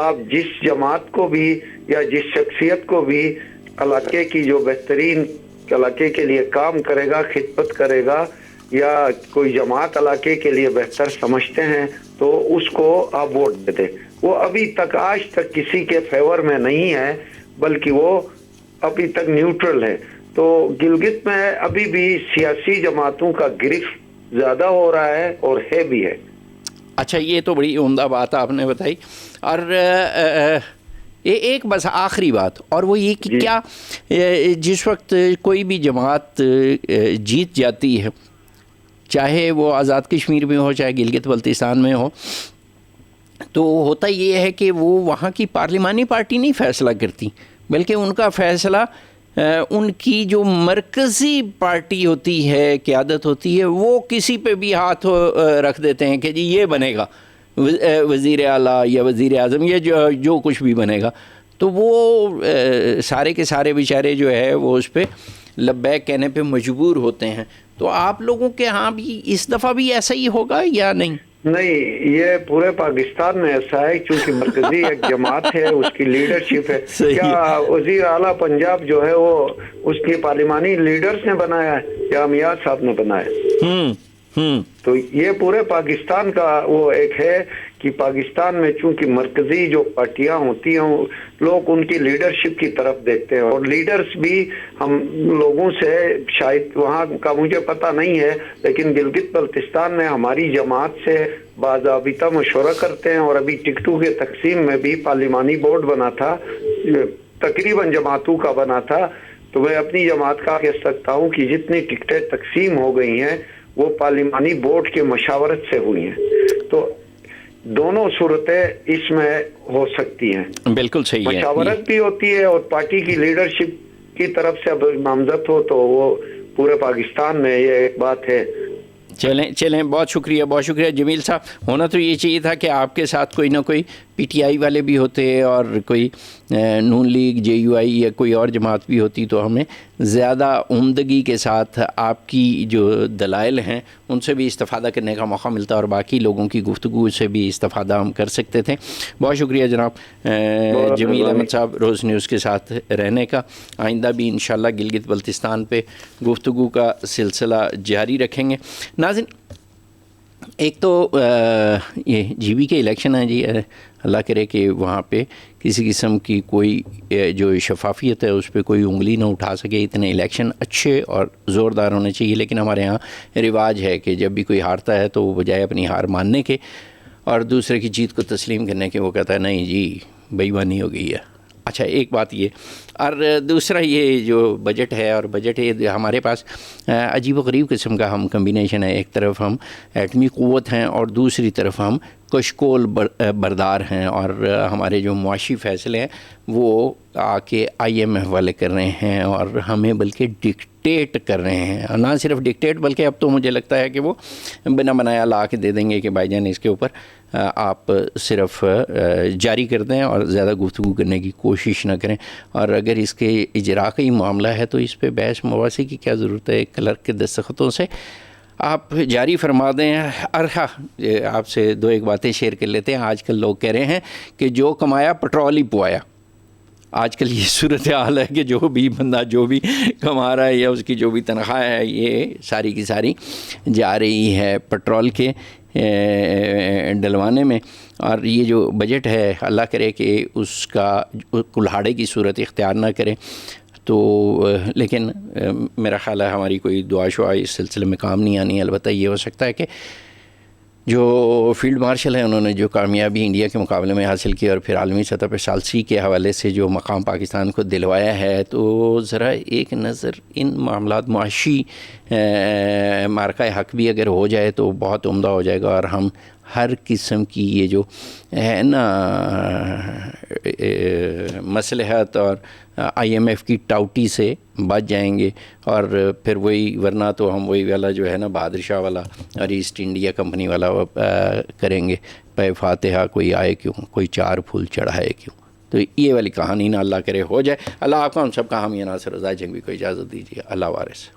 [SPEAKER 4] آپ جس جماعت کو بھی یا جس شخصیت کو بھی علاقے کی جو بہترین علاقے کے لیے کام کرے گا، خدمت کرے گا، یا کوئی جماعت علاقے کے لیے بہتر سمجھتے ہیں تو اس کو آپ ووٹ دے دیں. وہ ابھی تک آج تک کسی کے فیور میں نہیں ہے، بلکہ وہ ابھی تک نیوٹرل ہے. تو گلگت میں ابھی بھی سیاسی جماعتوں کا گرفت زیادہ ہو رہا ہے اور ہے بھی ہے.
[SPEAKER 1] اچھا یہ تو بڑی عمدہ بات آپ نے بتائی. اور ایک بس آخری بات، اور وہ یہ کہ کیا جس وقت کوئی بھی جماعت جیت جاتی ہے، چاہے وہ آزاد کشمیر میں ہو چاہے گلگت بلتستان میں ہو، تو ہوتا یہ ہے کہ وہ وہاں کی پارلیمانی پارٹی نہیں فیصلہ کرتی، بلکہ ان کا فیصلہ ان کی جو مرکزی پارٹی ہوتی ہے، قیادت ہوتی ہے، وہ کسی پہ بھی ہاتھ رکھ دیتے ہیں کہ جی یہ بنے گا وزیر اعلیٰ یا وزیر اعظم، یہ جو کچھ بھی بنے گا. تو وہ سارے کے سارے بیچارے جو ہے وہ اس پہ لبیک کہنے پہ مجبور ہوتے ہیں. تو آپ لوگوں کے ہاں بھی اس دفعہ بھی ایسا ہی ہوگا یا نہیں؟
[SPEAKER 5] نہیں، یہ پورے پاکستان میں ایسا ہے، کیونکہ مرکزی ایک جماعت ہے، اس کی لیڈرشپ ہے۔ کیا وزیر اعلیٰ پنجاب جو ہے وہ اس کی پارلیمانی لیڈرز نے بنایا ہے یا میاں صاحب نے بنایا؟ تو یہ پورے پاکستان کا وہ ایک ہے کہ پاکستان میں چونکہ مرکزی جو پارٹیاں ہوتی ہیں لوگ ان کی لیڈرشپ کی طرف دیکھتے ہیں، اور لیڈرز بھی ہم لوگوں سے شاید وہاں کا مجھے پتہ نہیں ہے، لیکن گلگت بلتستان میں ہماری جماعت سے باضابطہ مشورہ کرتے ہیں، اور ابھی ٹکٹوں کے تقسیم میں بھی پارلیمانی بورڈ بنا تھا، تقریباً جماعتوں کا بنا تھا، تو میں اپنی جماعت کا کہہ سکتا ہوں کہ جتنی ٹکٹیں تقسیم ہو گئی ہیں وہ پارلیمانی بورڈ کے مشاورت سے ہوئی ہیں۔ تو دونوں صورتیں اس میں ہو سکتی ہیں،
[SPEAKER 1] بالکل صحیح ہے،
[SPEAKER 5] مشاورت بھی ہوتی ہے اور پارٹی کی لیڈرشپ کی طرف سے اب نامزد ہو، تو وہ پورے پاکستان میں یہ ایک بات ہے۔
[SPEAKER 1] چلیں بہت شکریہ جمیل صاحب۔ ہونا تو یہ چاہیے تھا کہ آپ کے ساتھ کوئی نہ کوئی پی ٹی آئی والے بھی ہوتے اور کوئی نون لیگ، جے یو آئی یا کوئی اور جماعت بھی ہوتی، تو ہمیں زیادہ عمدگی کے ساتھ آپ کی جو دلائل ہیں ان سے بھی استفادہ کرنے کا موقع ملتا اور باقی لوگوں کی گفتگو سے بھی استفادہ ہم کر سکتے تھے۔ بہت شکریہ جناب جمیل احمد صاحب روز نیوز کے ساتھ رہنے کا۔ آئندہ بھی انشاءاللہ گلگت بلتستان پہ گفتگو کا سلسلہ جاری رکھیں گے۔ ناظرین، ایک تو یہ جی بی کے الیکشن ہیں جی، اللہ کرے کہ وہاں پہ کسی قسم کی کوئی جو شفافیت ہے اس پہ کوئی انگلی نہ اٹھا سکے۔ اتنے الیکشن اچھے اور زوردار ہونے چاہیے، لیکن ہمارے ہاں رواج ہے کہ جب بھی کوئی ہارتا ہے تو وہ بجائے اپنی ہار ماننے کے اور دوسرے کی جیت کو تسلیم کرنے کے وہ کہتا ہے نہیں جی بے ایمانی ہو گئی ہے۔ اچھا، ایک بات یہ، اور دوسرا یہ جو بجٹ ہے، اور بجٹ ہے ہمارے پاس عجیب و غریب قسم کا ہم کمبینیشن ہے۔ ایک طرف ہم ایٹمی قوت ہیں اور دوسری طرف ہم کشکول بردار ہیں، اور ہمارے جو معاشی فیصلے ہیں وہ آ کے آئی ایم ایف والے کر رہے ہیں اور ہمیں بلکہ ڈکٹیٹ کر رہے ہیں۔ نہ صرف ڈکٹیٹ بلکہ اب تو مجھے لگتا ہے کہ وہ بنا بنایا لا کے دے دیں گے کہ بھائی جان اس کے اوپر آپ صرف جاری کر دیں اور زیادہ گفتگو کرنے کی کوشش نہ کریں، اور اگر اس کے اجرا کا ہی معاملہ ہے تو اس پہ بحث مباحثے کی کیا ضرورت ہے؟ کلرک کے دستخطوں سے آپ جاری فرما دیں۔ اور ہاں، آپ سے دو ایک باتیں شیئر کر لیتے ہیں۔ آج کل لوگ کہہ رہے ہیں کہ جو کمایا پٹرول ہی پوایا۔ آج کل یہ صورتحال ہے کہ جو بھی بندہ جو بھی کما رہا ہے یا اس کی جو بھی تنخواہ ہے یہ ساری کی ساری جا رہی ہے پٹرول کے ڈلوانے میں۔ اور یہ جو بجٹ ہے اللہ کرے کہ اس کا کلہاڑے کی صورت اختیار نہ کرے تو، لیکن میرا خیال ہے ہماری کوئی دعا شعا اس سلسلے میں کام نہیں آنی۔ البتہ یہ ہو سکتا ہے کہ جو فیلڈ مارشل ہیں انہوں نے جو کامیابی انڈیا کے مقابلے میں حاصل کی اور پھر عالمی سطح پہ ثالثی کے حوالے سے جو مقام پاکستان کو دلوایا ہے، تو ذرا ایک نظر ان معاملات معاشی مارکہ حق بھی اگر ہو جائے تو بہت عمدہ ہو جائے گا، اور ہم ہر قسم کی یہ جو ہے نا مصلحت اور آئی ایم ایف کی ٹاؤٹی سے بچ جائیں گے، اور پھر وہی، ورنہ تو ہم وہی والا جو ہے نا بہادر شاہ والا اور ایسٹ انڈیا کمپنی والا کریں گے، پے فاتحہ کوئی آئے کیوں، کوئی چار پھول چڑھائے کیوں۔ تو یہ والی کہانی نہ اللہ کرے ہو جائے۔ اللہ آپ کو ہم سب کا حامی ناصر رضا جنگوی کو اجازت دیجیے۔ اللہ وارث۔